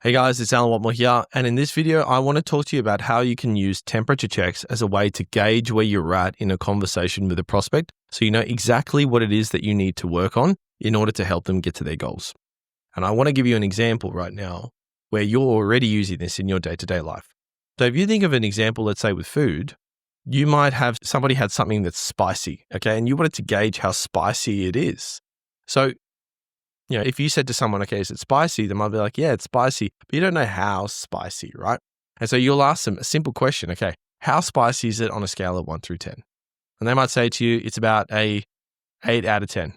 Hey guys, it's Allan Whatmore here, and in this video, I want to talk to you about how you can use temperature checks as a way to gauge where you're at in a conversation with a prospect so you know exactly what it is that you need to work on in order to help them get to their goals. And I want to give you an example right now where you're already using this in your day-to-day life. So if you think of an example, let's say with food, you might have somebody had something that's spicy, okay, and you wanted to gauge how spicy it is. So if you said to someone, okay, is it spicy? They might be like, yeah, it's spicy, but you don't know how spicy, right? And so you'll ask them a simple question, okay, how spicy is it on a scale of 1 through 10? And they might say to you, it's about a 8 out of 10.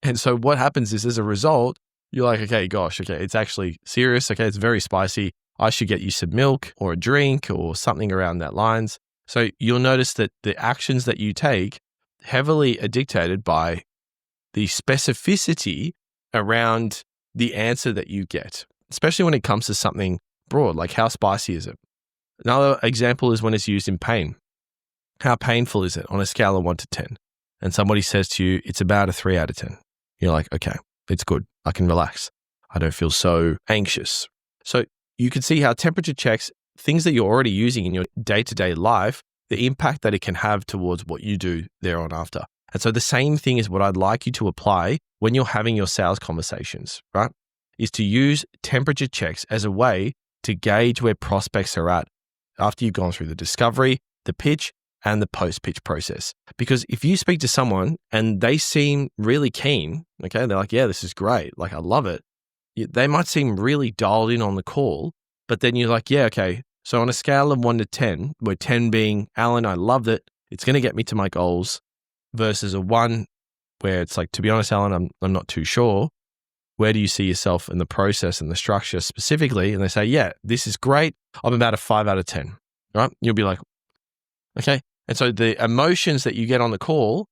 And so what happens is as a result, you're like, okay, gosh, okay, it's actually serious. Okay, it's very spicy. I should get you some milk or a drink or something around that lines. So you'll notice that the actions that you take heavily are dictated by the specificity around the answer that you get, especially when it comes to something broad, like how spicy is it? Another example is when it's used in pain. How painful is it on a scale of 1 to 10? And somebody says to you, it's about a 3 out of 10. You're like, okay, it's good. I can relax. I don't feel so anxious. So you can see how temperature checks, things that you're already using in your day-to-day life, the impact that it can have towards what you do thereon after. And so the same thing is what I'd like you to apply when you're having your sales conversations, right? Is to use temperature checks as a way to gauge where prospects are at after you've gone through the discovery, the pitch, and the post-pitch process. Because if you speak to someone and they seem really keen, okay, they're like, yeah, this is great. Like, I love it. They might seem really dialed in on the call, but then you're like, yeah, okay. So on a scale of 1 to 10, where 10 being, Allan, I loved it. It's going to get me to my goals. Versus a 1 where it's like, to be honest, Allan, I'm not too sure. Where do you see yourself in the process and the structure specifically? And they say, yeah, this is great. I'm about a 5 out of 10, right? You'll be like, okay. And so the emotions that you get on the call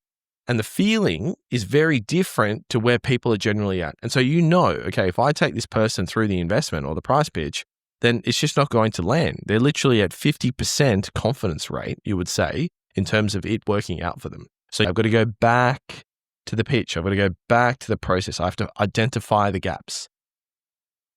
and the feeling is very different to where people are generally at. And so okay, if I take this person through the investment or the price pitch, then it's just not going to land. They're literally at 50% confidence rate, you would say, in terms of it working out for them. So I've got to go back to the pitch. I've got to go back to the process. I have to identify the gaps.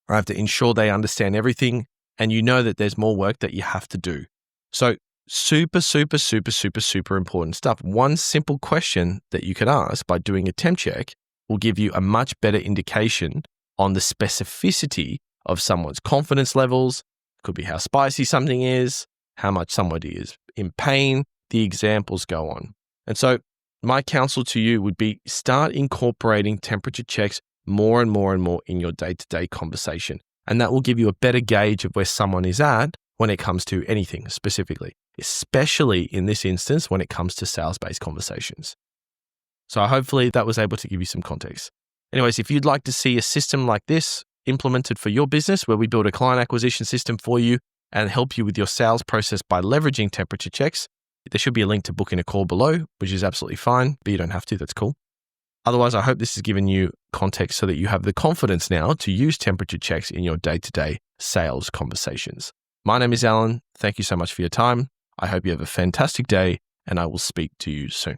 I have to ensure they understand everything. And you know that there's more work that you have to do. So super, super, super, super, super important stuff. One simple question that you can ask by doing a temp check will give you a much better indication on the specificity of someone's confidence levels. It could be how spicy something is, how much somebody is in pain. The examples go on. And so my counsel to you would be start incorporating temperature checks more and more and more in your day-to-day conversation. And that will give you a better gauge of where someone is at when it comes to anything specifically, especially in this instance when it comes to sales-based conversations. So hopefully that was able to give you some context. Anyways, if you'd like to see a system like this implemented for your business where we build a client acquisition system for you and help you with your sales process by leveraging temperature checks, there should be a link to book in a call below, which is absolutely fine, but you don't have to. That's cool. Otherwise, I hope this has given you context so that you have the confidence now to use temperature checks in your day-to-day sales conversations. My name is Allan. Thank you so much for your time. I hope you have a fantastic day, and I will speak to you soon.